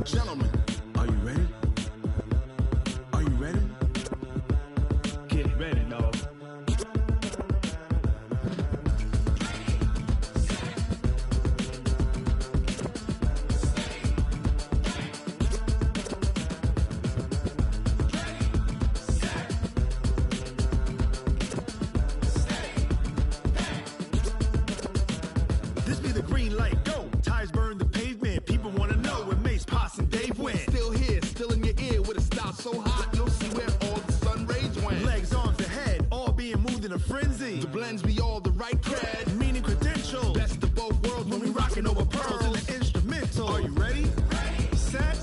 Gentlemen, are you ready? Are you ready? Get ready, dog. This be the green light, go. Tires burn the pavement. People want to know where Mace, Pops, and Dave went. Still here, still in your ear with a style so hot, you'll see where all the sun rays went. Legs, arms, and head, all being moved in a frenzy. The blends be all the right cred, Meaning credentials. best of both worlds When we rockin' over pearls in the instrumental. Are you ready? Set.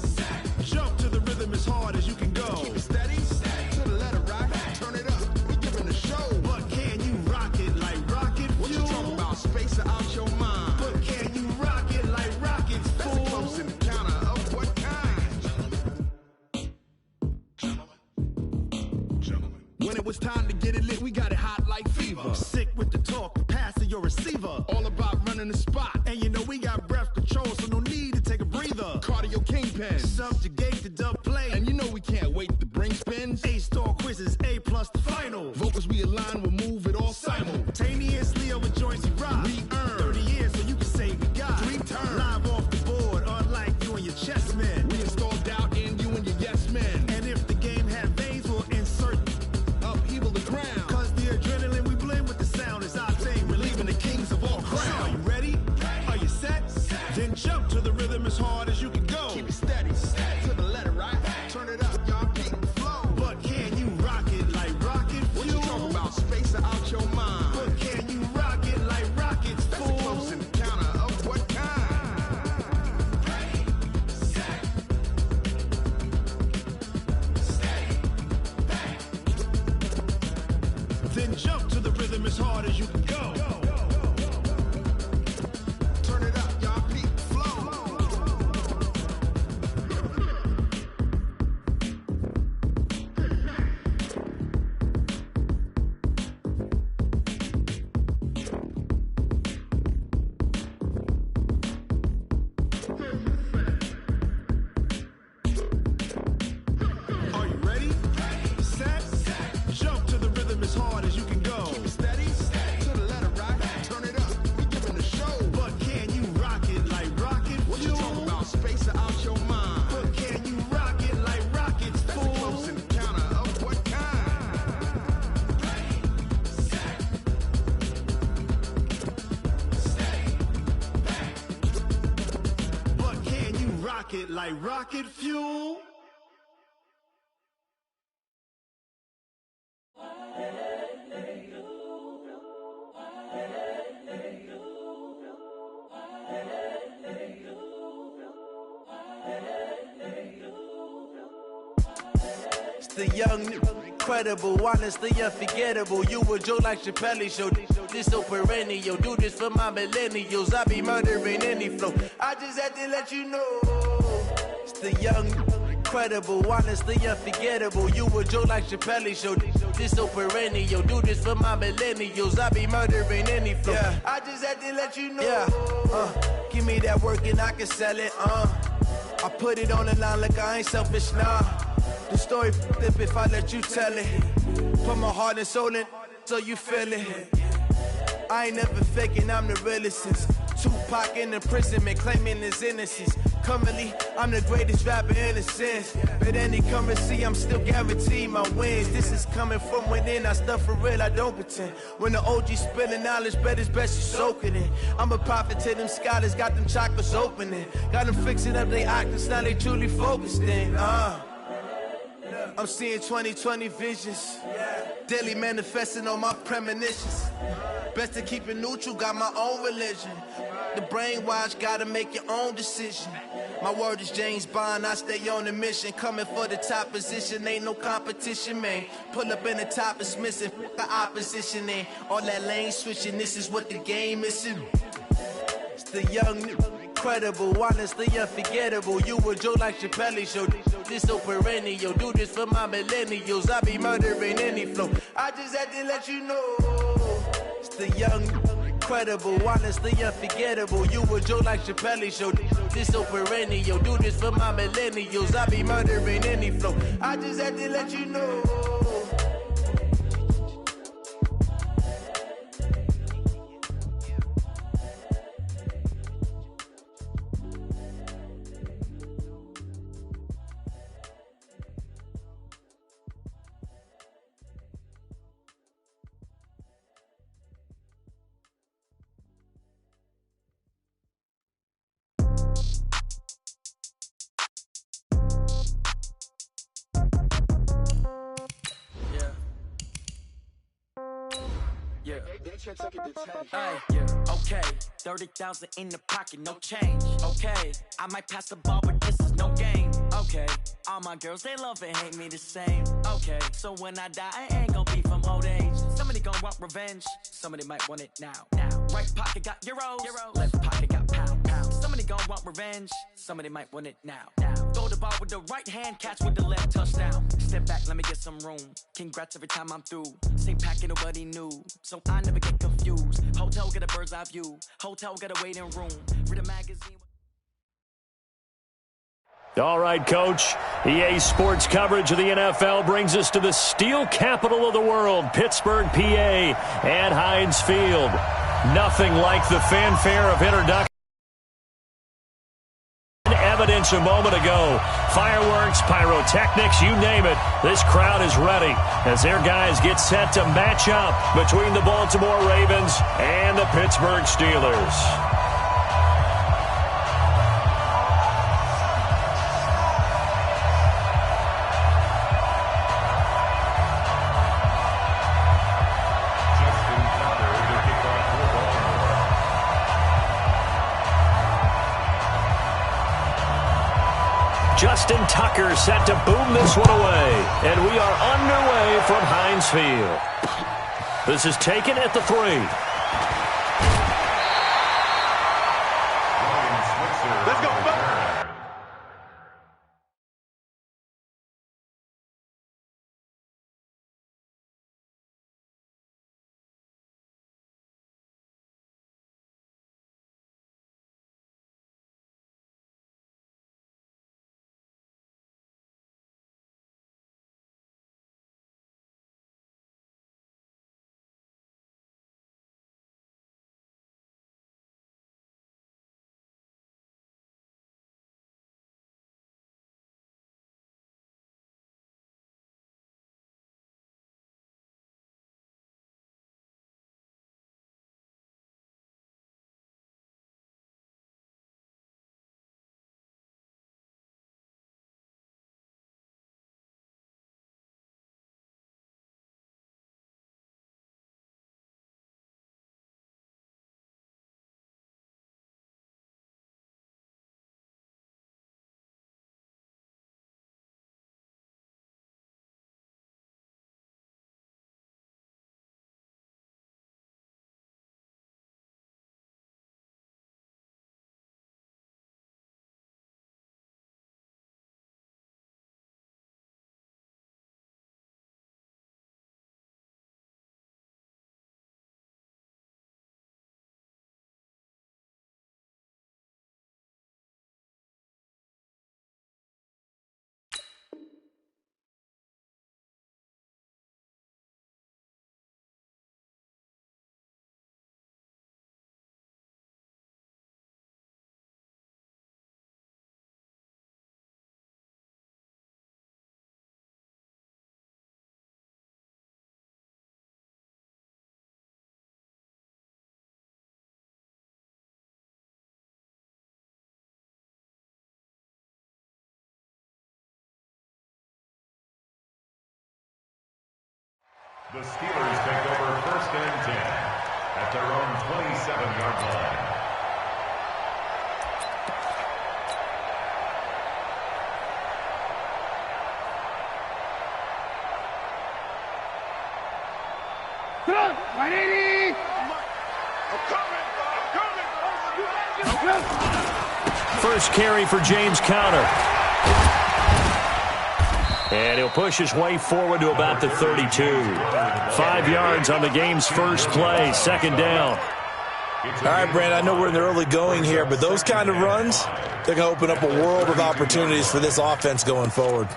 Jump to the rhythm as hard as you can go. Keep it steady, to the letter rock, turn it up, we giving a show. But can you rock it like rocket What you fuel? talking about, space or out your mind? But can you rock it like rockets, That's a fool? close encounter of what kind? When it was time to get it lit, we got it hot like fever. Sick with the talk, passing your receiver. All about running the spot, And you know we got breath control, so no need to take a breather. cardio kingpin. Subjugate the dub play. And you know we can't wait to bring spins. A-star quizzes, A+ the final. Vocals we align, we'll move it all Simultaneously over joints we rock. We earn 30 years, so you can say we got 3 turns. Live off the board, unlike you and your chess men. We install doubt in you and your yes men. And if the game had veins, we'll insert. Upheaval the ground. Cause the adrenaline we blend with the sound is our thing. Relieving the kings of all crowns. Are you ready? Are you set? Then jump to the rhythm as hard as you can go. Keep it steady, to the letter right. Turn it up, y'all keep the flow. But can you rock it like rocket What you fuel? talking about, space or out your mind? But can you rock it like rockets, That's a fool? close encounter of what kind? Then jump to the rhythm as hard as you can go. Turn it up, y'all keep the flow. Are you ready? Set. Jump to the rhythm as hard as you can go. Keep it steady, to the letter right. Turn it up, we giving a show. But can you rock it like rocket What you fuel? talking about, space or out your mind? But can you rock it like rockets, That's a close fool? encounter of what kind? But can you rock it like rocket fuel? It's the young, incredible, honestly unforgettable. You a Joe like Chappelle show. This so perennial. Do this for my millennials. I be murdering any flow. I just had to let you know. It's the young, incredible, honestly unforgettable. You a Joe like Chappelle show. This so perennial. Do this for my millennials. I be murdering any flow. Yeah. I just had to let you know. Yeah. Give me that work and I can sell it. I put it on the line like I ain't selfish, nah. The story flip if I let you tell it. Put my heart and soul in, so you feel it. I ain't never faking, I'm the realest since Tupac in imprisonment, claiming his innocence. Currently, I'm the greatest rapper in a sense. But any currency, I'm still guaranteed my wins. This is coming from within, I stuff for real, I don't pretend. When the OG spilling knowledge, bet it's best you soak it in. I'm a prophet to them scholars, got them chakras opening. Got them fixing up they octaves, now they truly focused in. I'm seeing 2020 visions, daily manifesting on my premonitions. Best to keep it neutral, got my own religion. The brainwash, gotta make your own decision. My word is James Bond, I stay on the mission. Coming for the top position, ain't no competition, man. Pull up in the top, it's missing, the opposition ain't. All that lane switching, this is what the game missing. It's the young, incredible, honestly unforgettable. You a Joe like Chappelle show. This so perennial. Do this for my millennials. I be murdering any flow. I just had to let you know. It's the young, credible, honestly unforgettable. You a joke like Chappelle Show. This so perennial. Do this for my millennials. I be murdering any flow. I just had to let you know. Okay, 30,000 in the pocket, no change. Okay, I might pass the ball, but this is no game. Okay, all my girls, they love and hate me the same. Okay, so when I die, I ain't gon' be from old age. Somebody gon' want revenge, somebody might want it now. Right pocket got euros, left pocket got pound. Somebody gon' want revenge, somebody might want it now. Throw the ball with the right hand, catch with the left, touchdown. Step back, let me get some room. Congrats every time I'm through. Same packet, nobody knew, so I never get confused. Hotel get a bird's eye view. Hotel get a waiting room. Read a magazine. All right, Coach. EA Sports coverage of the NFL brings us to the steel capital of the world, Pittsburgh, PA, at Heinz Field. Nothing like the fanfare of introduction. Evidence a moment ago. Fireworks, pyrotechnics, you name it. This crowd is ready as their guys get set to match up between the Baltimore Ravens and the Pittsburgh Steelers. Justin Tucker set to boom this one away. And we are underway from Heinz Field. This is taken at the 3. Let's go. The Steelers take over 1st and 10 at their own 27-yard line. Come on, 180! I'm coming! First carry for James Conner. And he'll push his way forward to about the 32. 5 yards on the game's first play, 2nd down. All right, Brandon, I know we're in the early going here, but those kind of runs, they're going to open up a world of opportunities for this offense going forward.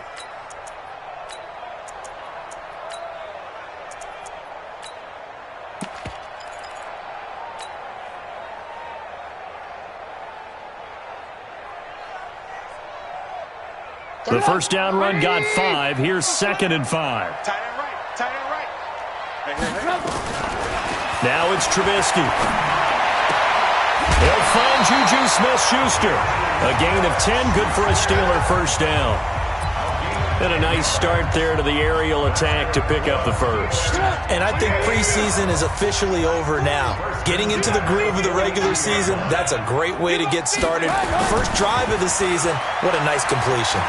The first down run got 5. Here's 2nd and 5. Tight end right. Tight end right. Now it's Trubisky. He'll find Juju Smith-Schuster. A gain of 10, good for a Steeler first down. And a nice start there to the aerial attack to pick up the first. And I think preseason is officially over now. Getting into the groove of the regular season, that's a great way to get started. First drive of the season, what a nice completion.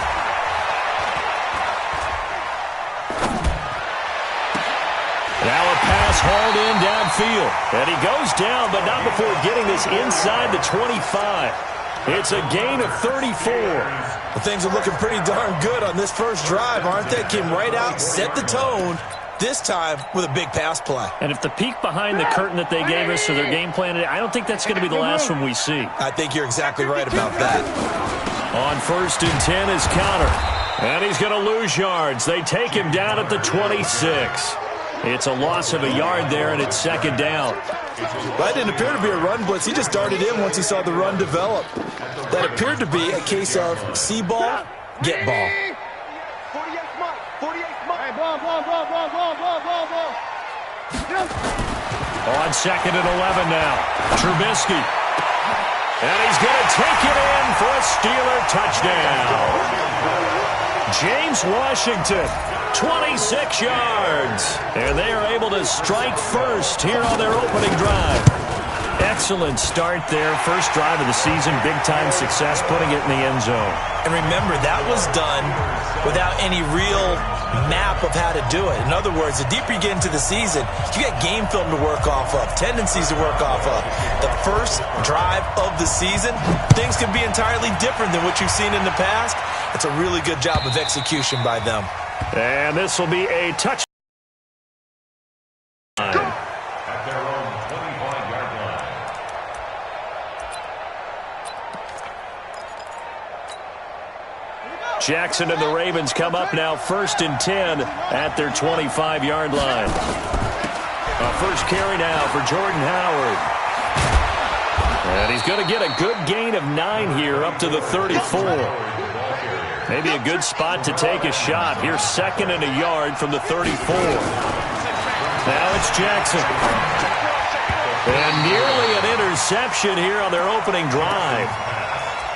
Now a pass hauled in downfield. And he goes down, but not before getting this inside the 25. It's a gain of 34. Well, things are looking pretty darn good on this first drive, aren't they? Came right out, set the tone, this time with a big pass play. And if the peek behind the curtain that they gave us or their game plan, I don't think that's going to be the last one we see. I think you're exactly right about that. On 1st and 10 is Connor. And he's going to lose yards. They take him down at the 26. It's a loss of a yard there, and it's 2nd down. That didn't appear to be a run blitz. He just darted in once he saw the run develop. That appeared to be a case of see ball, get ball. 48 mark. 48 mark. Hey, ball. On 2nd and 11 now. Trubisky. And he's going to take it in for a Steeler touchdown. James Washington, 26 yards. And they are able to strike first here on their opening drive. Excellent start there. First drive of the season. Big-time success, putting it in the end zone. And remember, that was done without any real map of how to do it. In other words, the deeper you get into the season, you got game film to work off of, tendencies to work off of. The first drive of the season, things can be entirely different than what you've seen in the past. It's a really good job of execution by them. And this will be a touchdown. At their own 25-yard line. Jackson and the Ravens come up now 1st and 10 at their 25-yard line. A first carry now for Jordan Howard. And he's going to get a good gain of 9 here up to the 34. Maybe a good spot to take a shot. Here's 2nd and a yard from the 34. Now it's Jackson. And nearly an interception here on their opening drive.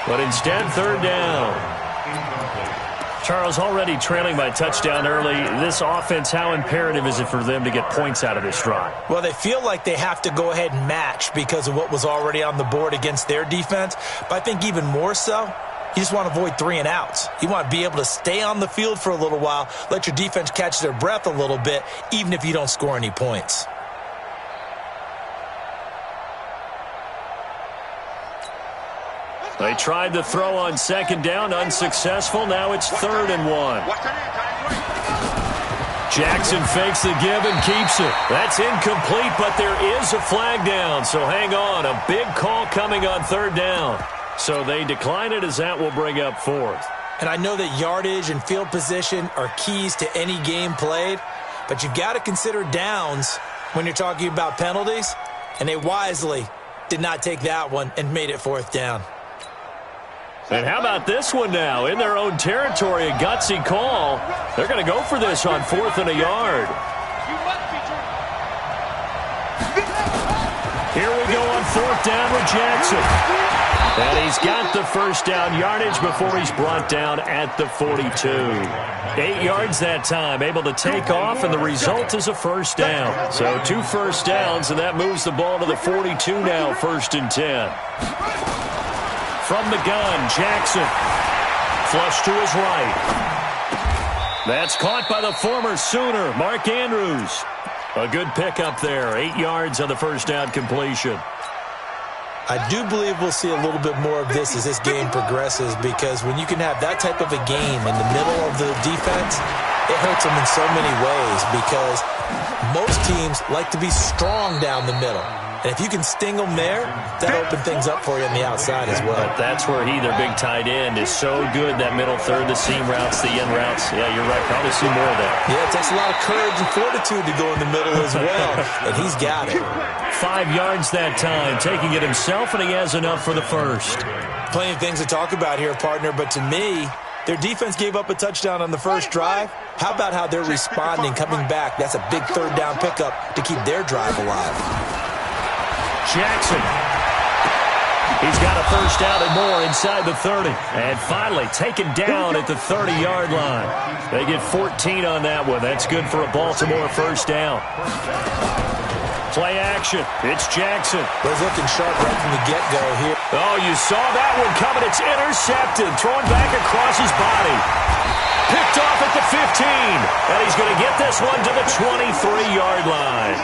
But instead, 3rd down. Charles, already trailing by touchdown early. This offense, how imperative is it for them to get points out of this drive? Well, they feel like they have to go ahead and match because of what was already on the board against their defense. But I think even more so, you just want to avoid 3 and outs. You want to be able to stay on the field for a little while, let your defense catch their breath a little bit, even if you don't score any points. They tried to throw on 2nd down, unsuccessful. Now it's 3rd and 1. Jackson fakes the give and keeps it. That's incomplete, but there is a flag down, so hang on. A big call coming on 3rd down. So they decline it as that will bring up 4th. And I know that yardage and field position are keys to any game played, but you've got to consider downs when you're talking about penalties, and they wisely did not take that one and made it 4th down. And how about this one now? In their own territory, a gutsy call. They're going to go for this on 4th and a yard. Here we go on 4th down with Jackson. And he's got the first down yardage before he's brought down at the 42. 8 yards that time, able to take off, and the result is a first down. So 2 first downs, and that moves the ball to the 42 now, 1st and 10. From the gun, Jackson. Flush to his right. That's caught by the former Sooner, Mark Andrews. A good pickup there. 8 yards on the first down completion. I do believe we'll see a little bit more of this as this game progresses, because when you can have that type of a game in the middle of the defense, it hurts them in so many ways, because Most teams like to be strong down the middle. And if you can sting them there, that'll open things up for you on the outside as well. But that's where their big tight end, is so good, that middle third, the seam routes, the in routes. Yeah, you're right. Probably see more of that. Yeah, it takes a lot of courage and fortitude to go in the middle as well. And he's got it. 5 yards that time, taking it himself, and he has enough for the first. Plenty of things to talk about here, partner, but to me, their defense gave up a touchdown on the first drive. How about how they're responding, coming back? That's a big third down pickup to keep their drive alive. Jackson. He's got a first down and more inside the 30. And finally taken down at the 30-yard line. They get 14 on that one. That's good for a Baltimore first down. Play action. It's Jackson. Was looking sharp right from the get-go here. Oh, you saw that one coming. It's intercepted. Thrown back across his body. Picked off at the 15. And he's going to get this one to the 23-yard line.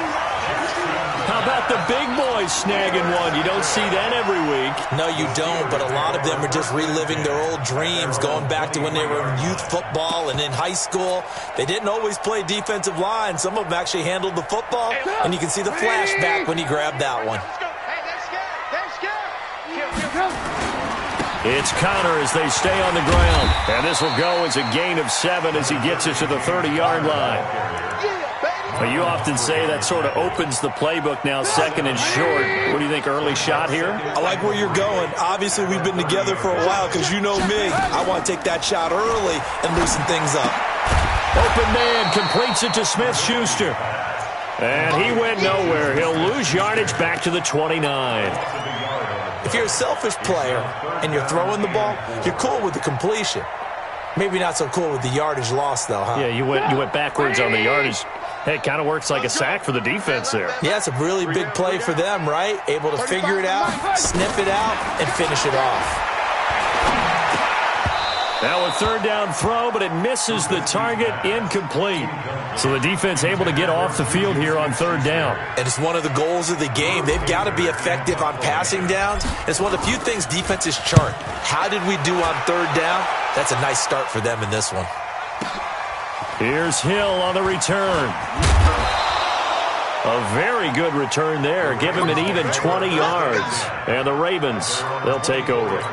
How about the big boys snagging one? You don't see that every week. No, you don't, but a lot of them are just reliving their old dreams, going back to when they were in youth football and in high school. They didn't always play defensive line. Some of them actually handled the football, and you can see the flashback when he grabbed that one. It's Connor as they stay on the ground. And this will go as a gain of 7 as he gets it to the 30-yard line. But you often say that sort of opens the playbook now, second and short. What do you think, early shot here? I like where you're going. Obviously, we've been together for a while because you know me. I want to take that shot early and loosen things up. Open man completes it to Smith-Schuster. And he went nowhere. He'll lose yardage back to the 29. If you're a selfish player and you're throwing the ball, you're cool with the completion. Maybe not so cool with the yardage loss, though, huh? Yeah, you went backwards on the yardage. Hey, it kind of works like a sack for the defense there. Yeah, it's a really big play for them, right? Able to figure it out, sniff it out, and finish it off. Now a third down throw, but it misses the target, incomplete. So the defense able to get off the field here on third down. And it's one of the goals of the game. They've got to be effective on passing downs. It's one of the few things defenses chart. How did we do on third down? That's a nice start for them in this one. Here's Hill on the return. A very good return there. Give him an even 20 yards. And the Ravens, they'll take over.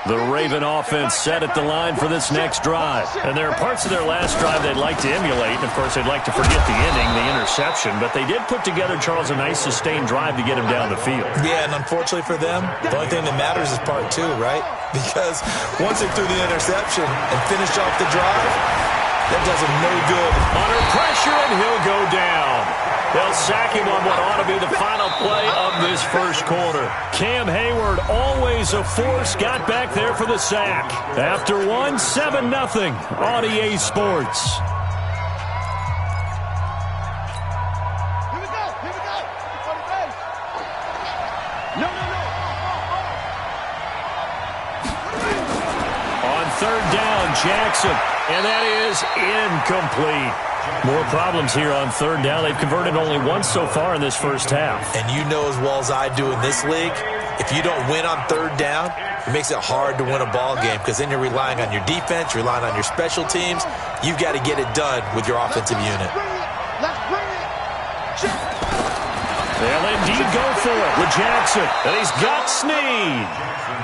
The Raven offense set at the line for this next drive. And there are parts of their last drive they'd like to emulate. Of course, they'd like to forget the ending, the interception. But they did put together, Charles, a nice sustained drive to get him down the field. Yeah, and unfortunately for them, the only thing that matters is part 2, right? Because once they threw the interception and finished off the drive, that does him no good. Under pressure, and he'll go down. They'll sack him on what ought to be the final play of this first quarter. Cam Hayward, always a force, got back there for the sack. After 7-0 on EA Sports. On third down, Jackson, and that is incomplete. More problems here on third down. They've converted only once so far in this first half. And you know as well as I do in this league, if you don't win on third down, it makes it hard to win a ball game because then you're relying on your defense, you're relying on your special teams. You've got to get it done with your offensive unit. They'll indeed go for it with Jackson. And he's got Snead.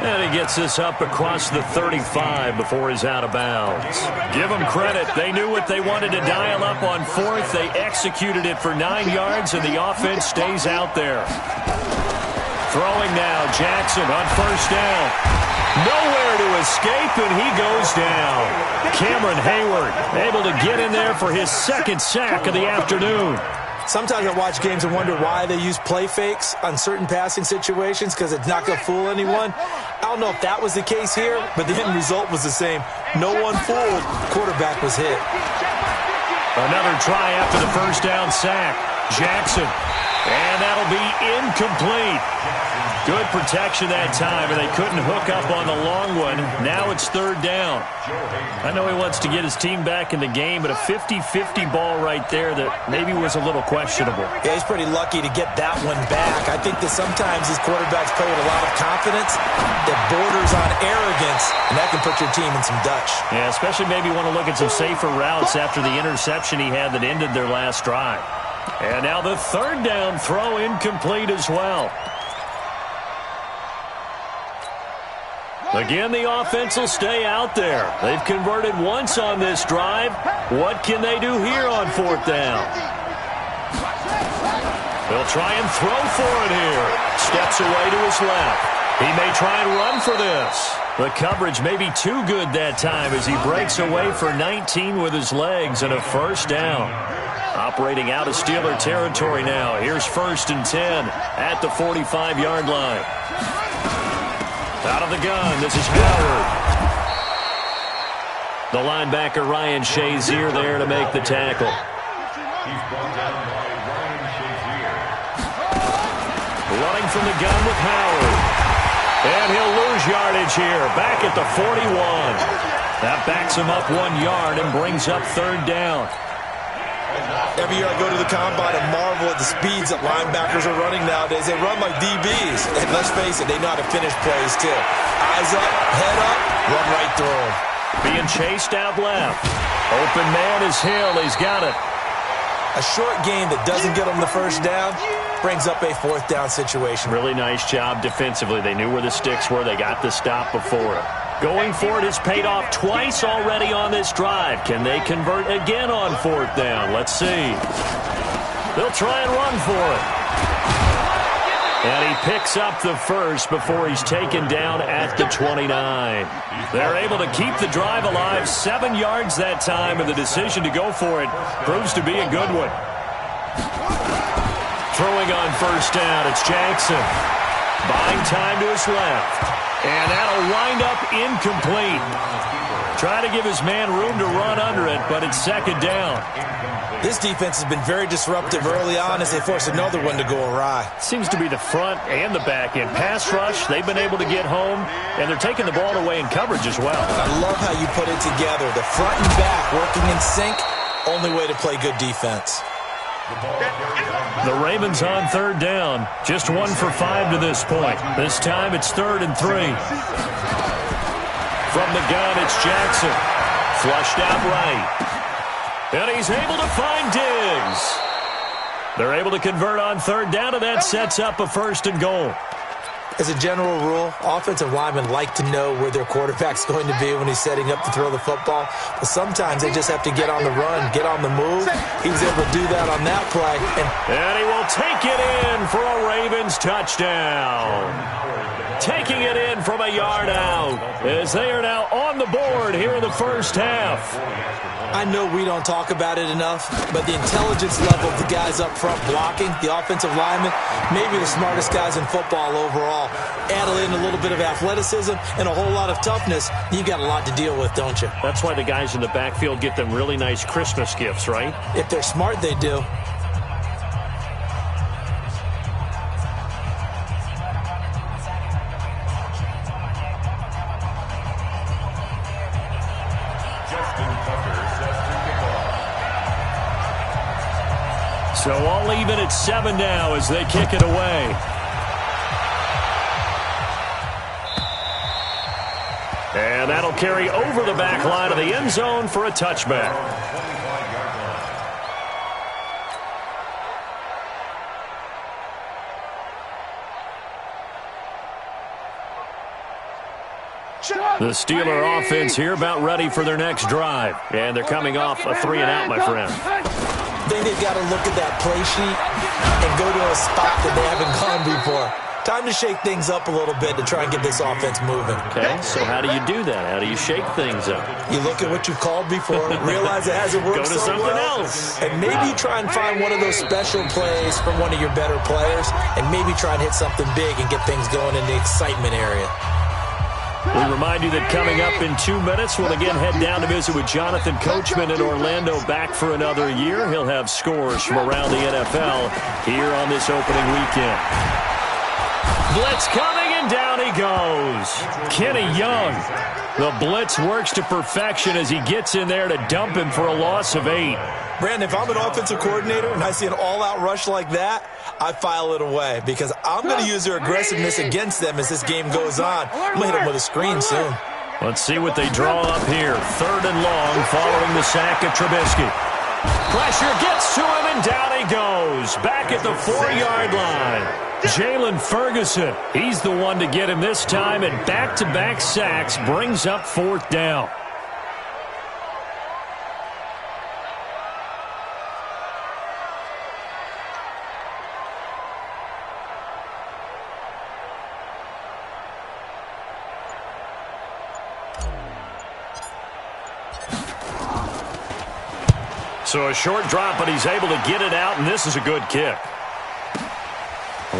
And he gets this up across the 35 before he's out of bounds. Give them credit. They knew what they wanted to dial up on fourth. They executed it for 9 yards, and the offense stays out there. Throwing now, Jackson on first down. Nowhere to escape, and he goes down. Cameron Hayward able to get in there for his second sack of the afternoon. Sometimes I watch games and wonder why they use play fakes on certain passing situations because it's not going to fool anyone. I don't know if that was the case here, but the end result was the same. No one fooled. Quarterback was hit. Another try after the first down sack. Jackson. And that'll be incomplete. Good protection that time, and they couldn't hook up on the long one. Now it's third down. I know he wants to get his team back in the game, but a 50-50 ball right there that maybe was a little questionable. Yeah, he's pretty lucky to get that one back. I think that sometimes these quarterbacks play with a lot of confidence that borders on arrogance, and that can put your team in some Dutch. Yeah, especially maybe want to look at some safer routes after the interception he had that ended their last drive. And now the third down throw incomplete as well. Again, the offense will stay out there. They've converted once on this drive. What can they do here on fourth down? They'll try and throw for it here. Steps away to his left. He may try and run for this. The coverage may be too good that time as he breaks away for 19 with his legs and a first down. Operating out of Steeler territory now. Here's 1st and 10 at the 45-yard line. Out of the gun, this is Howard. The linebacker, Ryan Shazier, there to make the tackle. He's brought down by Ryan Shazier. Running from the gun with Howard. And he'll lose yardage here, back at the 41. That backs him up 1 yard and brings up third down. Every year I go to the combine and marvel at the speeds that linebackers are running nowadays. They run like DBs. And let's face it, they know how to finish plays too. Eyes up, head up, run right through them. Being chased out left. Open man is Hill. He's got it. A short game that doesn't get them the first down brings up a fourth down situation. Really nice job defensively. They knew where the sticks were. They got the stop before it. Going for it has paid off twice already on this drive. Can they convert again on fourth down? Let's see. They'll try and run for it. And he picks up the first before he's taken down at the 29. They're able to keep the drive alive. 7 yards that time, and the decision to go for it proves to be a good one. Throwing on first down, it's Jackson. Buying time to his left. And that'll wind up incomplete. Try to give his man room to run under it, but it's second down. This defense has been very disruptive early on as they force another one to go awry. Seems to be the front and the back end. Pass rush, they've been able to get home, and they're taking the ball away in coverage as well. I love how you put it together. The front and back working in sync, only way to play good defense. The Ravens on third down. Just 1 for 5 to this point. This time it's 3rd and 3. From the gun, it's Jackson. Flushed out right. And he's able to find Diggs. They're able to convert on third down, and that sets up a 1st and goal. As a general rule, offensive linemen like to know where their quarterback's going to be when he's setting up to throw the football. But sometimes they just have to get on the run, get on the move. He was able to do that on that play. And he will take it in for a Ravens touchdown. Taking it in from a yard out as they are now on the board here in the first half. I know we don't talk about it enough, but the intelligence level of the guys up front blocking, the offensive linemen, maybe the smartest guys in football overall. Add in a little bit of athleticism and a whole lot of toughness, you got a lot to deal with, don't you? That's why the guys in the backfield get them really nice Christmas gifts, right? If they're smart, they do. So all even at 7 now as they kick it away. And that'll carry over the back line of the end zone for a touchback. The Steeler offense here about ready for their next drive. And they're coming off a 3-and-out, my friend. I think they've got to look at that play sheet and go to a spot that they haven't gone before. Time to shake things up a little bit to try and get this offense moving. Okay, so how do you do that? How do you shake things up? You look at what you've called before, realize it hasn't worked so well. Go to something else. And maybe try and find one of those special plays from one of your better players, and maybe try and hit something big and get things going in the excitement area. We remind you that coming up in 2 minutes, we'll again head down to visit with Jonathan Coachman in Orlando, back for another year. He'll have scores from around the NFL here on this opening weekend. Blitz coming, and down he goes. Kenny Young. The blitz works to perfection as he gets in there to dump him for a loss of 8. Brandon, if I'm an offensive coordinator and I see an all-out rush like that, I file it away because I'm going to use their aggressiveness against them as this game goes on. I'm going to hit them with a screen soon. Let's see what they draw up here. 3rd and long following the sack of Trubisky. Pressure gets to him, and down he goes. Back at the 4-yard line. Jalen Ferguson, he's the one to get him this time, and back-to-back sacks brings up 4th down. So a short drop, but he's able to get it out, and this is a good kick.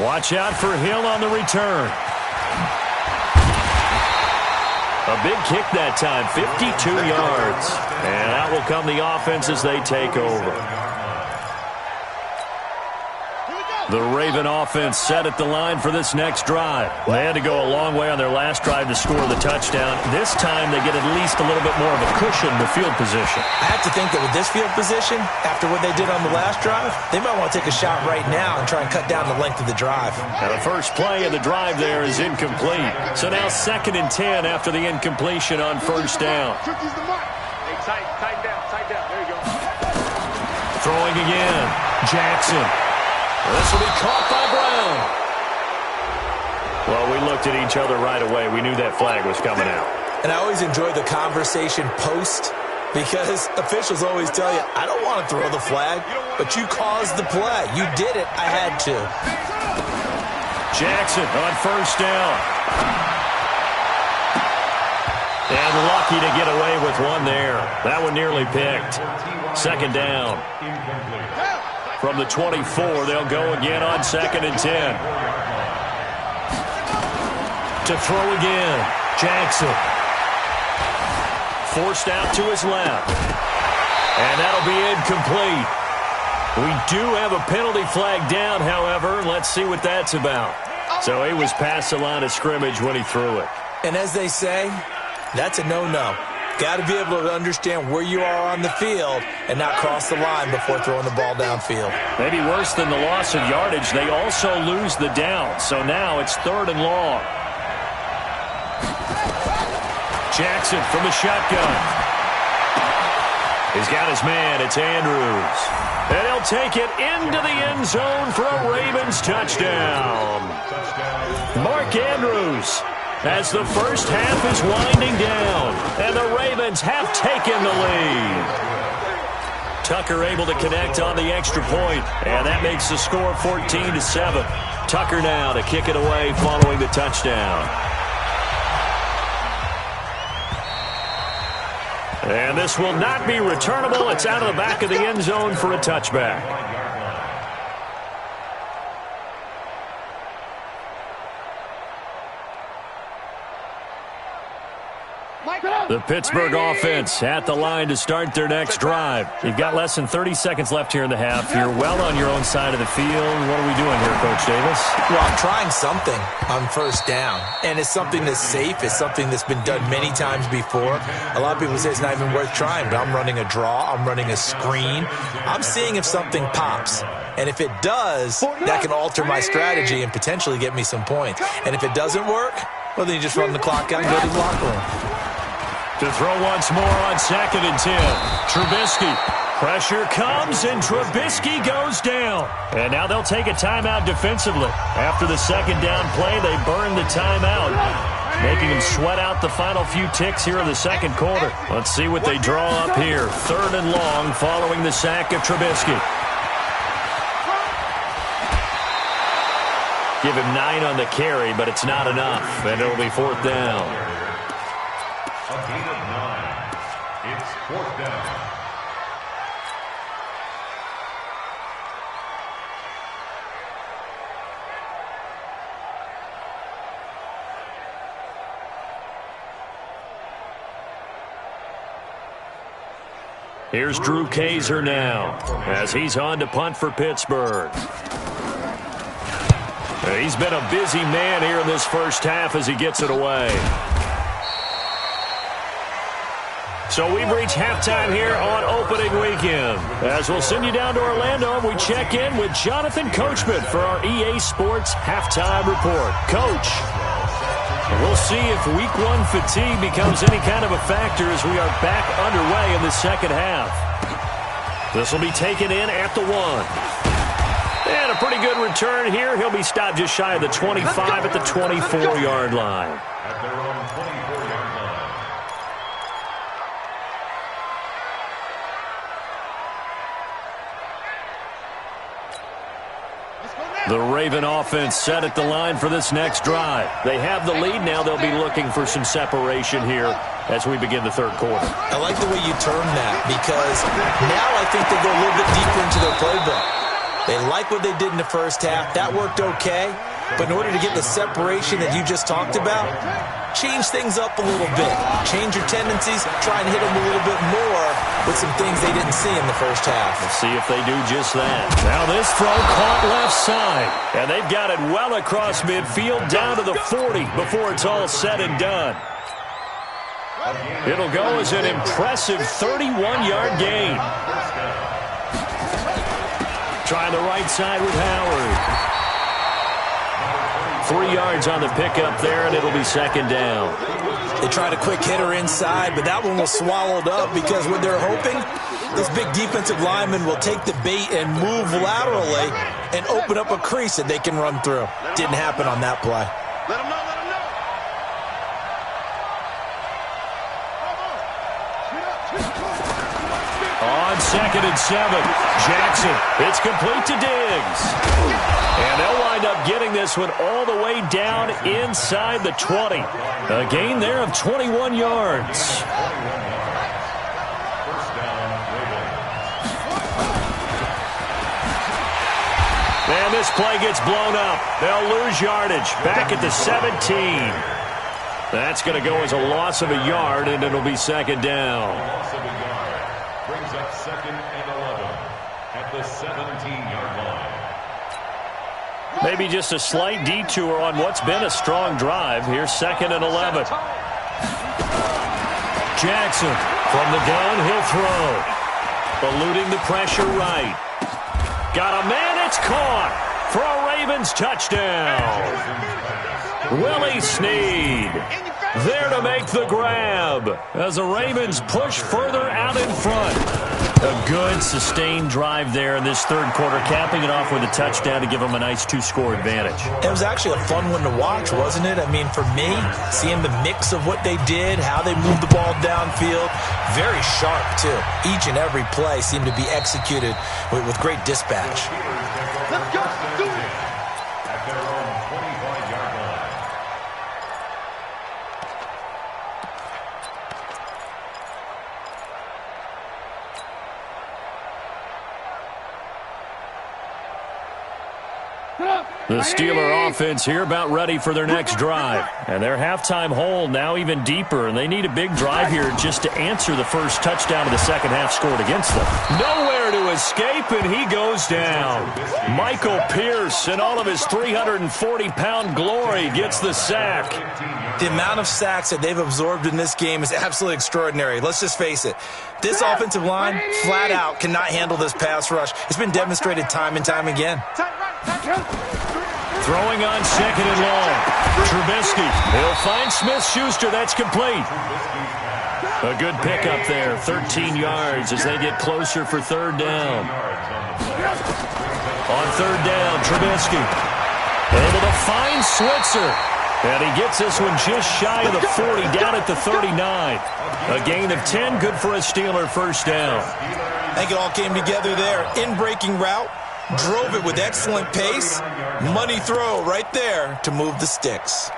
Watch out for Hill on the return. A big kick that time, 52 yards. And out will come the offense as they take over. The Raven offense set at the line for this next drive. They had to go a long way on their last drive to score the touchdown. This time they get at least a little bit more of a cushion to field position. I have to think that with this field position, after what they did on the last drive, they might want to take a shot right now and try and cut down the length of the drive. Now the first play of the drive there is incomplete. So now 2nd and 10 after the incompletion on 1st down. Hey, tighten down. There you go. Throwing again. Jackson. This will be caught by Brown. Well, we looked at each other right away. We knew that flag was coming out. And I always enjoy the conversation post because officials always tell you, I don't want to throw the flag, but you caused the play. You did it. I had to. Jackson on 1st down. And lucky to get away with one there. That one nearly picked. 2nd down. From the 24, they'll go again on 2nd and 10. To throw again, Jackson. Forced out to his left. And that'll be incomplete. We do have a penalty flag down, however. Let's see what that's about. So he was past the line of scrimmage when he threw it. And as they say, that's a no-no. Got to be able to understand where you are on the field and not cross the line before throwing the ball downfield. Maybe worse than the loss of yardage, they also lose the down. So now it's 3rd and long. Jackson from the shotgun. He's got his man. It's Andrews. And he'll take it into the end zone for a Ravens touchdown. Mark Andrews. As the first half is winding down, and the Ravens have taken the lead. Tucker able to connect on the extra point, and that makes the score 14-7. Tucker now to kick it away following the touchdown. And this will not be returnable. It's out of the back of the end zone for a touchback. The Pittsburgh offense at the line to start their next drive. You've got less than 30 seconds left here in the half. You're well on your own side of the field. What are we doing here, Coach Davis? Well, I'm trying something on 1st down, and it's something that's safe. It's something that's been done many times before. A lot of people say it's not even worth trying, but I'm running a draw. I'm running a screen. I'm seeing if something pops. And if it does, that can alter my strategy and potentially get me some points. And if it doesn't work, well, then you just run the clock out and go to the locker room. To throw once more on 2nd and 10. Trubisky. Pressure comes, and Trubisky goes down. And now they'll take a timeout defensively. After the 2nd down play, they burn the timeout, making them sweat out the final few ticks here in the 2nd quarter. Let's see what they draw up here. 3rd and long following the sack of Trubisky. Give him 9 on the carry, but it's not enough, and it'll be 4th down. A gain of 9. It's 4th down. Here's Drew Kaiser now as he's on to punt for Pittsburgh. He's been a busy man here in this first half as he gets it away. So we've reached halftime here on opening weekend. As we'll send you down to Orlando, and we check in with Jonathan Coachman for our EA Sports Halftime Report. Coach, we'll see if Week 1 fatigue becomes any kind of a factor as we are back underway in the second half. This will be taken in at the 1. And a pretty good return here. He'll be stopped just shy of the 25 at the 24-yard line. At their own 24-yard line. The Raven offense set at the line for this next drive. They have the lead now. They'll be looking for some separation here as we begin the third quarter. I like the way you term that because now I think they go a little bit deeper into their playbook. They like what they did in the first half. That worked okay. But in order to get the separation that you just talked about, change things up a little bit. Change your tendencies. Try and hit them a little bit more with some things they didn't see in the first half. Let's see if they do just that. Now this throw caught left side. And they've got it well across midfield down to the 40 before it's all said and done. It'll go as an impressive 31-yard gain. Trying the right side with Howard. 3 yards on the pickup there, and it'll be second down. They tried a quick hitter inside, but that one was swallowed up because what they're hoping, this big defensive lineman will take the bait and move laterally and open up a crease that they can run through. Didn't happen on that play. Let him know, let him know. On 2nd and 7, Jackson. It's complete to Diggs. And they'll wind up getting this one all the way down inside the 20. A gain there of 21 yards. And this play gets blown up. They'll lose yardage back at the 17. That's going to go as a loss of a yard, and it'll be second down. Loss of a yard brings up 2nd and 11 at the 17-yard line. Maybe just a slight detour on what's been a strong drive. Here's 2nd and 11. Jackson from the gun, he'll throw. Eluding the pressure right. Got a man, it's caught for a Ravens touchdown. Willie Snead there to make the grab as the Ravens push further out in front. A good sustained drive there in this third quarter, capping it off with a touchdown to give them a nice 2-score advantage. It was actually a fun one to watch, wasn't it? I mean, for me, seeing the mix of what they did, how they moved the ball downfield, very sharp, too. Each and every play seemed to be executed with great dispatch. Let's go. Do it. At their own 25-yard line. The Steeler offense here about ready for their next drive. And their halftime hole now even deeper, and they need a big drive here just to answer the first touchdown of the second half scored against them. Nowhere to escape, and he goes down. Michael Pierce, in all of his 340-pound glory, gets the sack. The amount of sacks that they've absorbed in this game is absolutely extraordinary. Let's just face it. This offensive line, flat out, cannot handle this pass rush. It's been demonstrated time and time again. Throwing on 2nd and long. Trubisky. He'll find Smith-Schuster. That's complete. A good pickup there. 13 yards as they get closer for third down. On third down, Trubisky. Able to find Switzer. And he gets this one just shy of the 40, down at the 39. A gain of 10, good for a Steeler first down. I think it all came together there. In-breaking route, drove it with excellent pace. Money throw right there to move the sticks.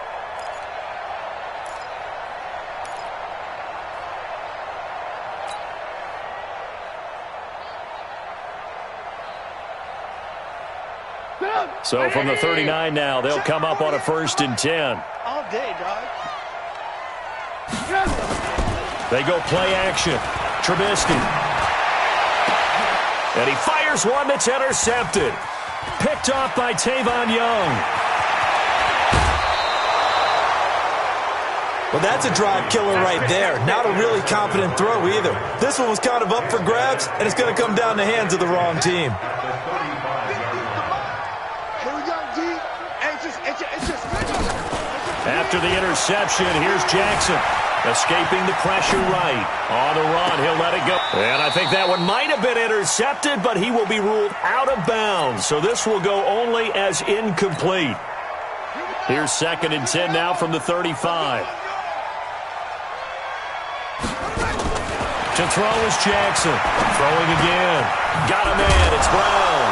So from the 39 now, they'll come up on a 1st and 10. All day, dog. They go play action. Trubisky. And he fires one that's intercepted. Picked off by Tavon Young. Well, that's a drive killer right there. Not a really confident throw either. This one was kind of up for grabs, and it's going to come down in the hands of the wrong team. After the interception, here's Jackson. Escaping the pressure right. On the run, he'll let it go. And I think that one might have been intercepted, but he will be ruled out of bounds. So this will go only as incomplete. Here's 2nd and 10 now from the 35. To throw is Jackson. Throwing again. Got a man. It's Brown.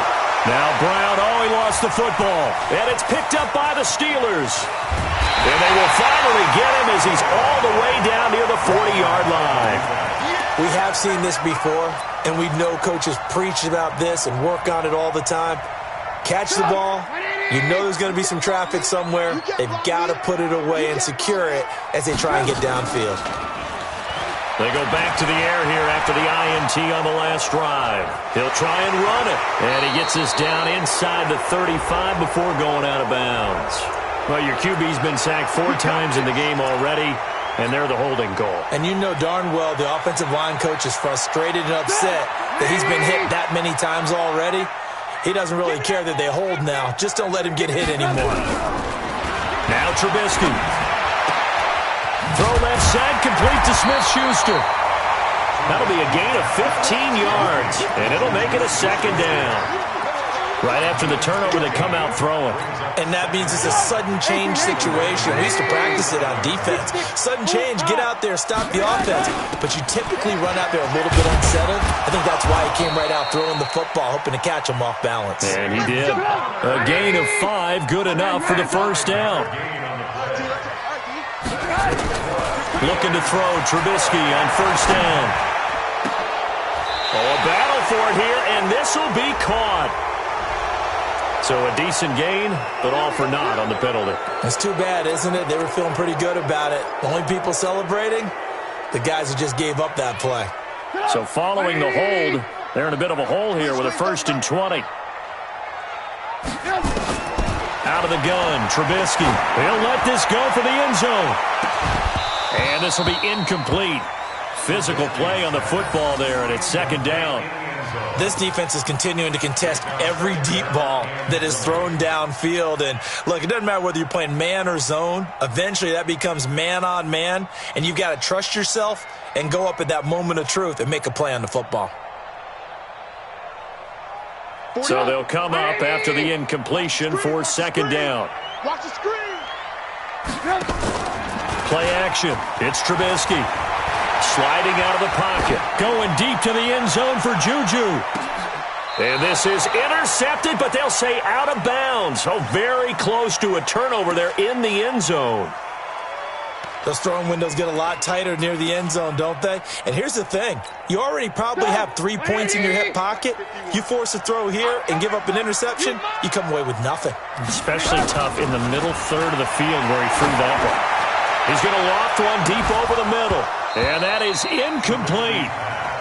Now Brown, he lost the football. And it's picked up by the Steelers. And they will finally get him as he's all the way down near the 40-yard line. We have seen this before, and we know coaches preach about this and work on it all the time. Catch the ball. You know there's going to be some traffic somewhere. They've got to put it away and secure it as they try and get downfield. They go back to the air here after the INT on the last drive. He'll try and run it. And he gets us down inside the 35 before going out of bounds. Well, your QB's been sacked 4 times in the game already, and they're the holding call. And you know darn well the offensive line coach is frustrated and upset that he's been hit that many times already. He doesn't really care that they hold now. Just don't let him get hit anymore. Now Trubisky. Throw left side, complete to Smith-Schuster. That'll be a gain of 15 yards, and it'll make it a 2nd down. Right after the turnover, they come out throwing. And that means it's a sudden change situation. We used to practice it on defense. Sudden change, get out there, stop the offense. But you typically run out there a little bit unsettled. I think that's why he came right out throwing the football, hoping to catch him off balance. And he did. A gain of 5, good enough for the 1st down. Looking to throw, Trubisky on 1st down. A battle for it here, and this will be caught. So a decent gain, but all for naught on the penalty. It's too bad, isn't it? They were feeling pretty good about it. The only people celebrating, the guys who just gave up that play. So following the hold, they're in a bit of a hole here with a 1st and 20. Out of the gun, Trubisky. He'll let this go for the end zone. And this will be incomplete. Physical play on the football there, and it's 2nd down. This defense is continuing to contest every deep ball that is thrown downfield. And, look, it doesn't matter whether you're playing man or zone. Eventually that becomes man-on-man, and you've got to trust yourself and go up at that moment of truth and make a play on the football. So they'll come up after the incompletion for 2nd down. Watch the screen. Play action. It's Trubisky. Sliding out of the pocket. Going deep to the end zone for Juju. And this is intercepted, but they'll say out of bounds. Oh, very close to a turnover there in the end zone. Those throwing windows get a lot tighter near the end zone, don't they? And here's the thing. You already probably have 3 points in your hip pocket. You force a throw here and give up an interception, you come away with nothing. Especially tough in the middle third of the field where he threw that one. He's going to loft one deep over the middle. And that is incomplete.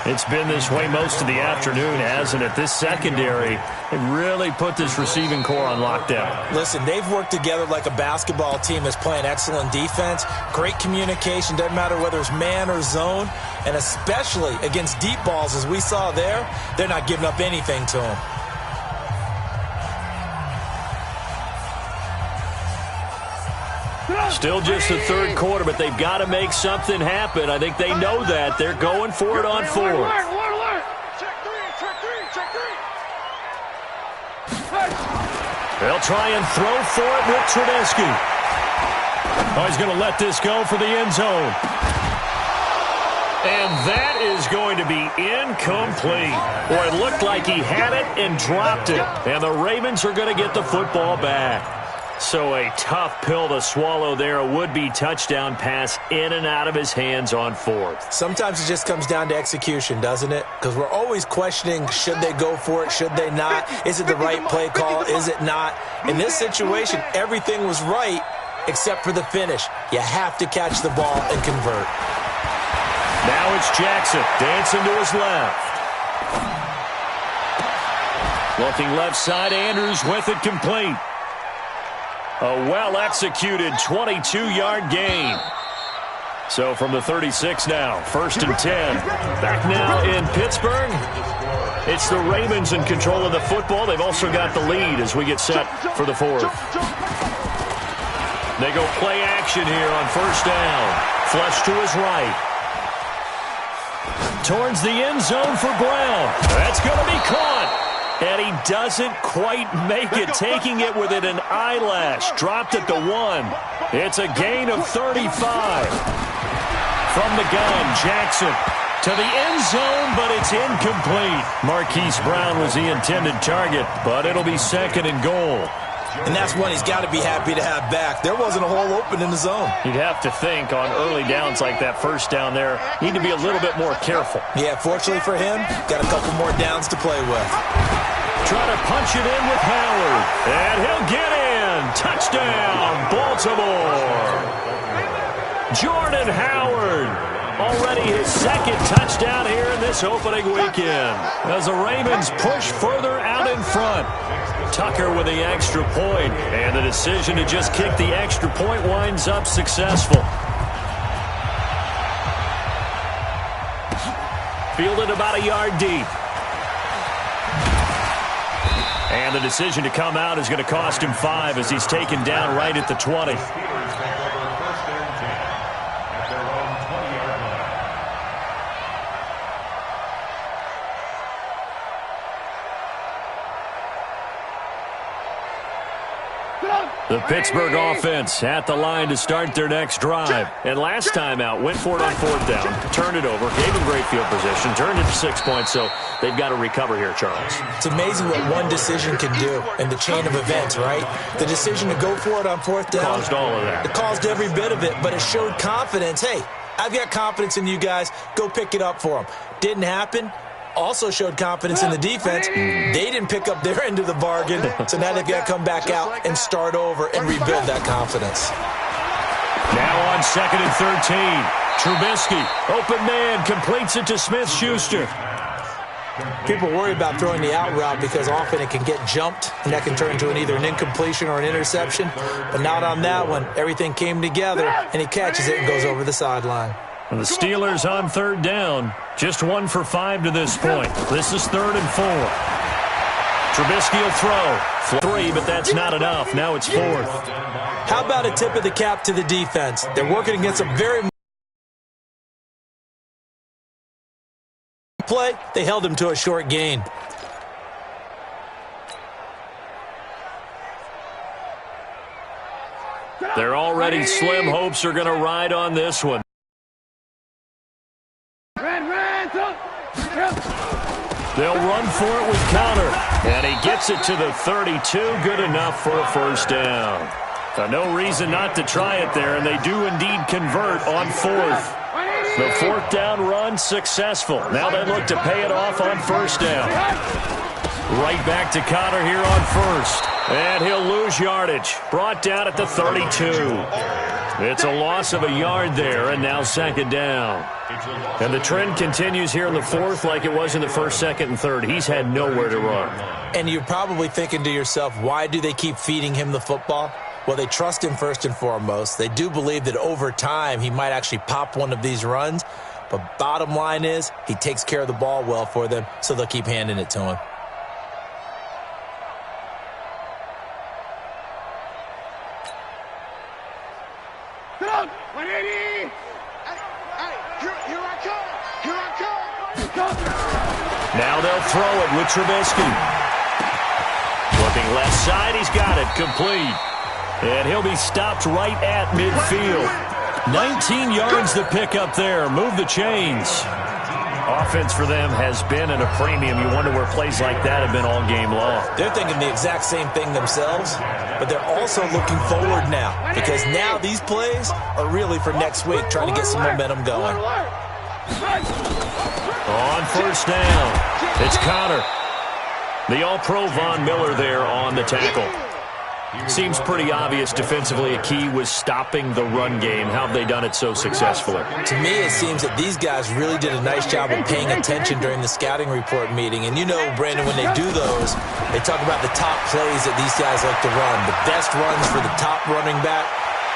It's been this way most of the afternoon, hasn't it? This secondary, they really put this receiving core on lockdown. Listen, they've worked together like a basketball team that's playing excellent defense. Great communication, doesn't matter whether it's man or zone. And especially against deep balls, as we saw there, they're not giving up anything to them. Still just the 3rd quarter, but they've got to make something happen. I think they know that. They're going for it on 4th. Check three. They'll try and throw for it with Trubisky. Oh, he's going to let this go for the end zone. And that is going to be incomplete. Boy, it looked like he had it and dropped it. And the Ravens are going to get the football back. So a tough pill to swallow there. A would-be touchdown pass in and out of his hands on 4th. Sometimes it just comes down to execution, doesn't it? Because we're always questioning, should they go for it, should they not? Is it the right play call, is it not? In this situation, everything was right except for the finish. You have to catch the ball and convert. Now it's Jackson dancing to his left. Looking left side, Andrews with it complete. A well-executed 22-yard gain. So from the 36 now, 1st and 10. Back now in Pittsburgh. It's the Ravens in control of the football. They've also got the lead as we get set for the 4th. They go play action here on 1st down. Flush to his right. Towards the end zone for Brown. That's going to be caught. And he doesn't quite make it, taking it within an eyelash. Dropped at the 1. It's a gain of 35. From the gun, Jackson to the end zone, but it's incomplete. Marquise Brown was the intended target, but it'll be 2nd and goal. And that's one he's got to be happy to have back. There wasn't a hole open in the zone. You'd have to think on early downs like that 1st down there, need to be a little bit more careful. Yeah, fortunately for him, got a couple more downs to play with. Try to punch it in with Howard. And he'll get in. Touchdown, Baltimore. Jordan Howard. Already his 2nd touchdown here in this opening weekend. As the Ravens push further out in front. Tucker with the extra point. And the decision to just kick the extra point winds up successful. Fielded about a yard deep. And the decision to come out is going to cost him 5 as he's taken down right at the 20. The Pittsburgh offense at the line to start their next drive. And last time out, went for it on 4th down, turned it over, gave them great field position, turned it to 6 points, so they've got to recover here, Charles. It's amazing what one decision can do in the chain of events, right? The decision to go for it on 4th down. Caused all of that. It caused every bit of it, but it showed confidence. Hey, I've got confidence in you guys. Go pick it up for them. Didn't happen. Also showed confidence in the defense. They didn't pick up their end of the bargain, so now they've got to come back out and start over and rebuild that confidence. Now on 2nd and 13. Trubisky, open man, completes it to Smith-Schuster. People worry about throwing the out route because often it can get jumped, and that can turn into either an incompletion or an interception. But not on that one. Everything came together, and he catches it and goes over the sideline. And the Steelers on 3rd down. Just 1 for 5 to this point. This is 3rd and 4. Trubisky will throw. 3, but that's not enough. Now it's 4th. How about a tip of the cap to the defense? They're working against a very play. They held him to a short gain. They're already slim. Hopes are going to ride on this one. They'll run for it with Conner. And he gets it to the 32. Good enough for a 1st down. No reason not to try it there, and they do indeed convert on 4th. The 4th down run successful. Now they look to pay it off on 1st down. Right back to Conner here on 1st. And he'll lose yardage. Brought down at the 32. It's a loss of a yard there, and now 2nd down. And the trend continues here in the 4th like it was in the 1st, 2nd, and 3rd. He's had nowhere to run. And you're probably thinking to yourself, why do they keep feeding him the football? Well, they trust him first and foremost. They do believe that over time he might actually pop one of these runs. But bottom line is he takes care of the ball well for them, so they'll keep handing it to him. Now they'll throw it with Trubisky. Looking left side, he's got it, complete. And he'll be stopped right at midfield. 19 yards to pick up there. Move the chains. Offense for them has been at a premium. You wonder where plays like that have been all game long. They're thinking the exact same thing themselves, but they're also looking forward now because now these plays are really for next week, trying to get some momentum going. On 1st down, it's Conner. The All-Pro Von Miller there on the tackle. Seems pretty obvious defensively a key was stopping the run game. How have they done it so successfully? To me, it seems that these guys really did a nice job of paying attention during the scouting report meeting. And you know, Brandon, when they do those, they talk about the top plays that these guys like to run. The best runs for the top running back,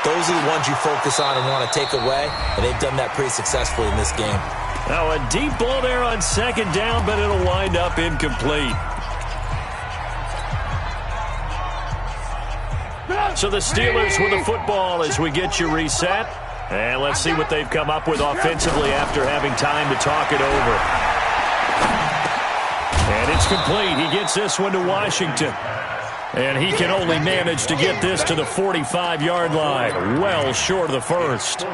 those are the ones you focus on and want to take away, and they've done that pretty successfully in this game. Now a deep ball there on second down, but it'll wind up incomplete. So the Steelers with the football as we get you reset. And let's see what they've come up with offensively after having time to talk it over. And it's complete. He gets this one to Washington. And he can only manage to get this to the 45-yard line. Well short of the first.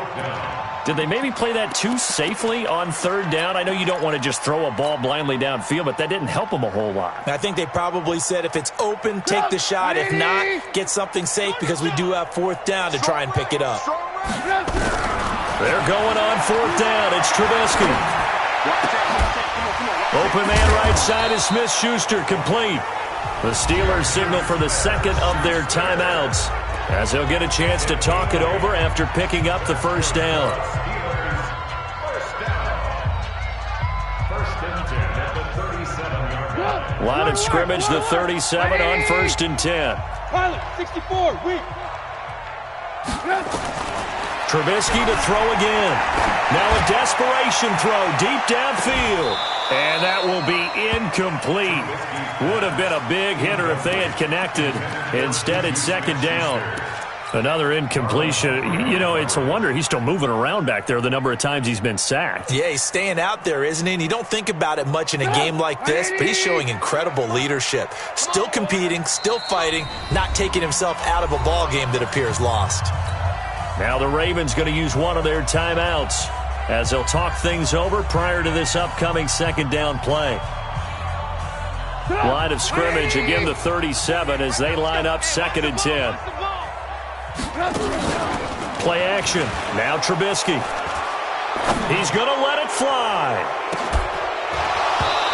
Did they maybe play that too safely on third down? I know you don't want to just throw a ball blindly downfield, but that didn't help them a whole lot. I think they probably said if it's open, take the shot. If not, get something safe because we do have fourth down to try and pick it up. They're going on fourth down. It's Trubisky. Open man right side is Smith-Schuster, complete. The Steelers signal for the second of their timeouts as they'll get a chance to talk it over after picking up the first down. First and 10 at the 37-yard line. Line of scrimmage, the 37 on first and 10. Pilot, 64, weak. Trubisky to throw again. Now a desperation throw deep downfield. And that will be incomplete. Would have been a big hitter if they had connected. Instead, it's second down. Another incompletion. You know, it's a wonder he's still moving around back there the number of times he's been sacked. Yeah, he's staying out there, isn't he? And you don't think about it much in a game like this, but he's showing incredible leadership. Still competing, still fighting, not taking himself out of a ball game that appears lost. Now the Ravens going to use one of their timeouts as they'll talk things over prior to this upcoming second down play. Line of scrimmage, again the 37 as they line up second and 10. Play action. Now Trubisky. He's going to let it fly.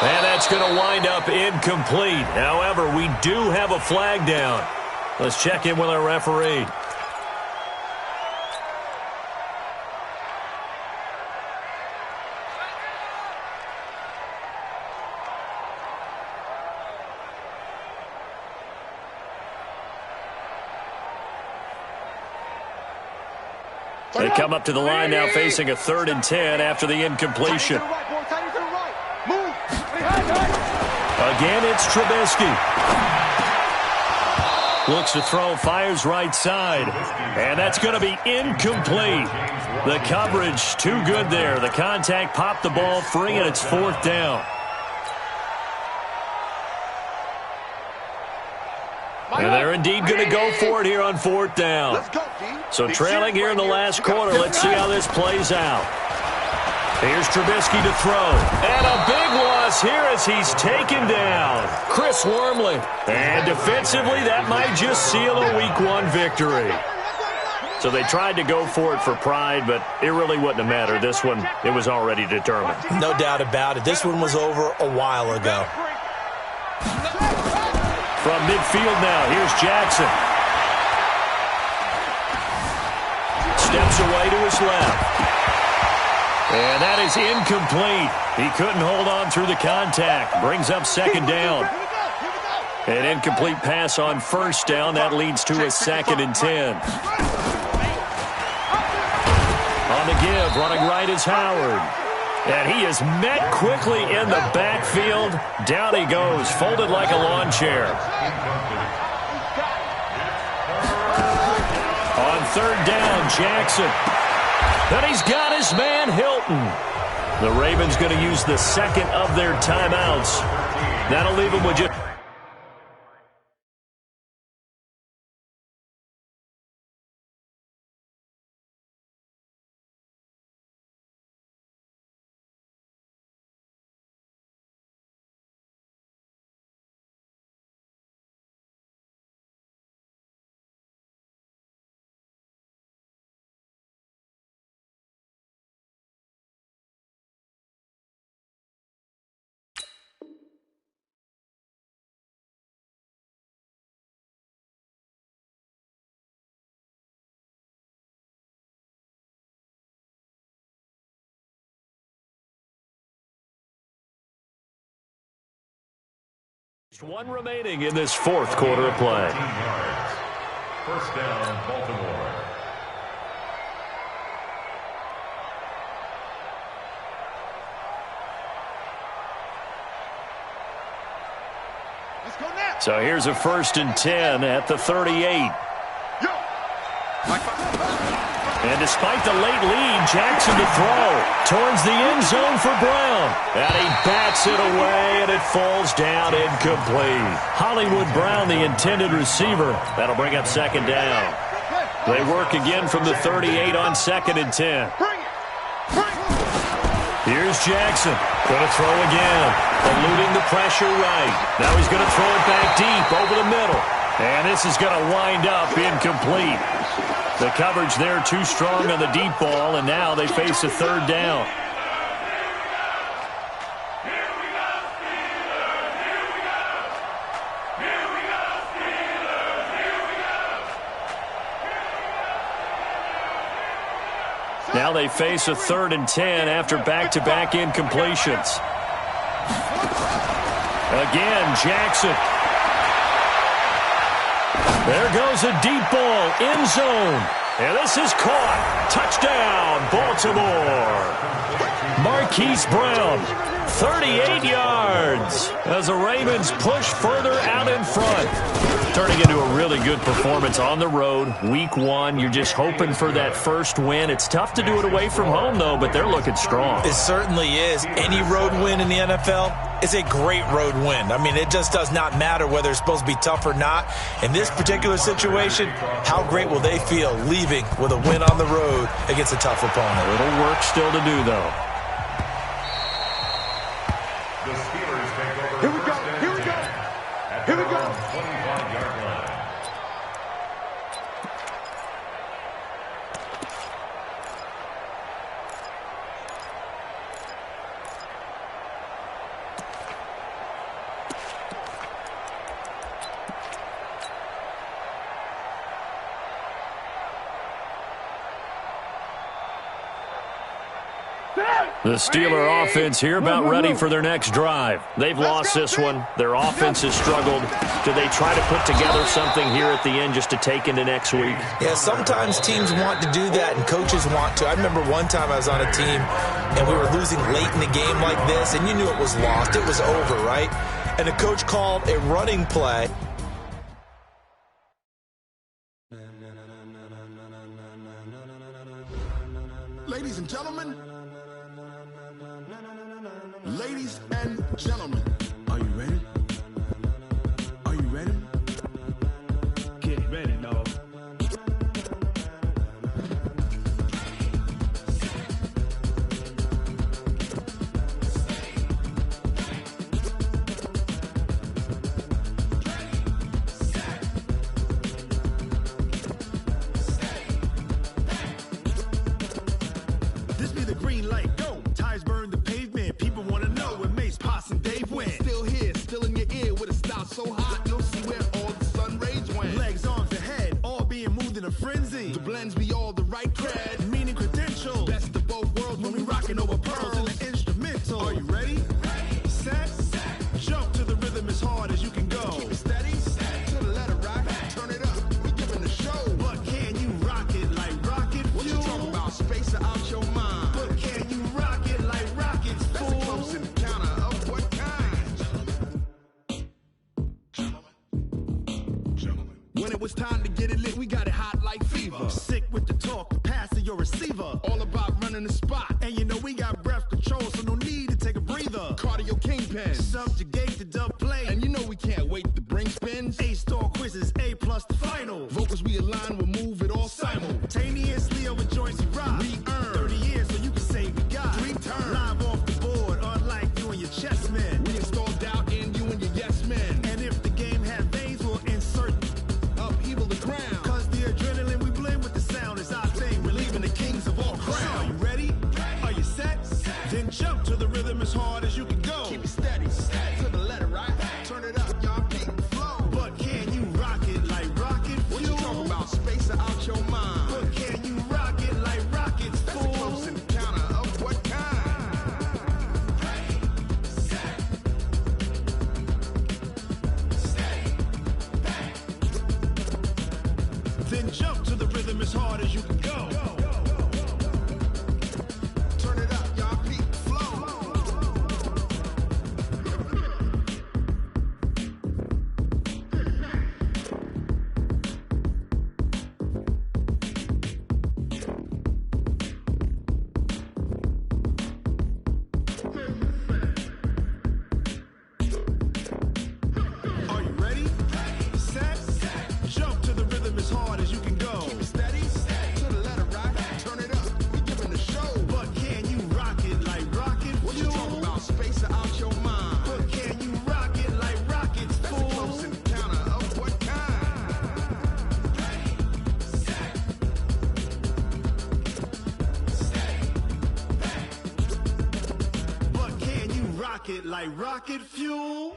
And that's going to wind up incomplete. However, we do have a flag down. Let's check in with our referee. They come up to the line now facing a 3rd and 10 after the incompletion. Again, it's Trubisky. Looks to throw, fires right side. And that's going to be incomplete. The coverage too good there. The contact popped the ball free, and it's 4th down. And they're indeed going to go for it here on 4th down. So trailing here in the last quarter, let's see how this plays out. Here's Trubisky to throw. And a big loss here as he's taken down. Chris Wormley. And defensively, that might just seal a Week 1 victory. So they tried to go for it for pride, but it really wouldn't have mattered. This one, it was already determined. No doubt about it. This one was over a while ago. From midfield now, here's Jackson. Steps away to his left. And that is incomplete. He couldn't hold on through the contact. Brings up second down. An incomplete pass on first down. That leads to a 2nd and 10. On the give, running right is Howard. And he is met quickly in the backfield. Down he goes, folded like a lawn chair. On 3rd down, Jackson. And he's got his man, Hilton. The Ravens going to use the second of their timeouts. That'll leave them with just... One remaining in this 4th quarter of play. 15 yards. First down, Baltimore. So here's a 1st and 10 at the 38. And despite the late lead, Jackson to throw towards the end zone for Brown. And he bats it away, and it falls down incomplete. Hollywood Brown, the intended receiver. That'll bring up 2nd down. They work again from the 38 on 2nd and 10. Here's Jackson. Going to throw again. Eluding the pressure right. Now he's going to throw it back deep over the middle. And this is going to wind up incomplete. The coverage there too strong on the deep ball, and now they face a 3rd down. Now they face a 3rd and 10 after back-to-back incompletions. Again, Jackson. There goes a deep ball, end zone. And this is caught. Touchdown, Baltimore. Marquise Brown, 38 yards as the Ravens push further out in front. Turning into a really good performance on the road. Week 1, you're just hoping for that first win. It's tough to do it away from home, though, but they're looking strong. It certainly is. Any road win in the NFL is a great road win. I mean, it just does not matter whether it's supposed to be tough or not. In this particular situation, how great will they feel leaving with a win on the road against a tough opponent? A little work still to do, though. The Steelers take over. Here we go. Here we go. Here we go. 25-yard line. The Steeler offense here about ready for their next drive. They've lost this one. Their offense has struggled. Do they try to put together something here at the end just to take into next week? Yeah, sometimes teams want to do that and coaches want to. I remember one time I was on a team and we were losing late in the game like this, and you knew it was lost. It was over, right? And the coach called a running play. Ladies and gentlemen. Ladies and gentlemen. Are you ready? Are you ready? Get ready, dog. This be the green light, go. Tires burn the pavement. People want to know where Mace, Poss, and Dave went. Still here, still in your ear with a style so hot, you'll see where all the sun rays went. Legs, arms, and head, all being moved in a frenzy. The blends be all the right cred. Meaning credentials. Best of both worlds when we rockin' over pearls. In the instrumental. Are you ready? Set. Jump to the rhythm as hard as you can go. Keep it steady, to the letter rock. Turn it up, we giving the show. But can you rock it like rocket fuel? What you talking about? Space or out your mind? But can you rock it like rockets, That's fool? a close encounter of what kind? Gentlemen. When it was time to get it lit, we got it hot like fever. Sick with the talk, passing your receiver. All about running the spot. And you know we got breath control, so no need to take a breather. Cardio kingpin. Subjugate the dub play. And you know we can't wait to bring spins. A-star quizzes, A+ the final. Vocals we align, we'll move it all Simultaneously over joints we rock. We earn 30 years, so you can say we got 3 turns. live off the board, unlike you and your chess men. We install doubt in you and your yes men. And if the game had veins, we'll insert Upheaval the ground. Cause the adrenaline we blend with the sound is our thing. We're leaving the kings of all crowns. Are you ready? Are you set? Then jump to the rhythm as hard as you can go. Keep it steady, to the letter right. Turn it up, y'all keep the flow. But can you rock it like rocket fuel? What you talking about? Space or out your mind? But can you rock it like rockets, That's a fool? close encounter of what kind? Then jump to the rhythm as hard as you can go. Turn it up, y'all keep the flow. it like rocket fuel.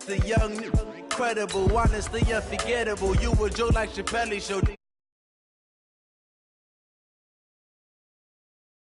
The young, incredible, honestly unforgettable. You a joke like Chappelle Show.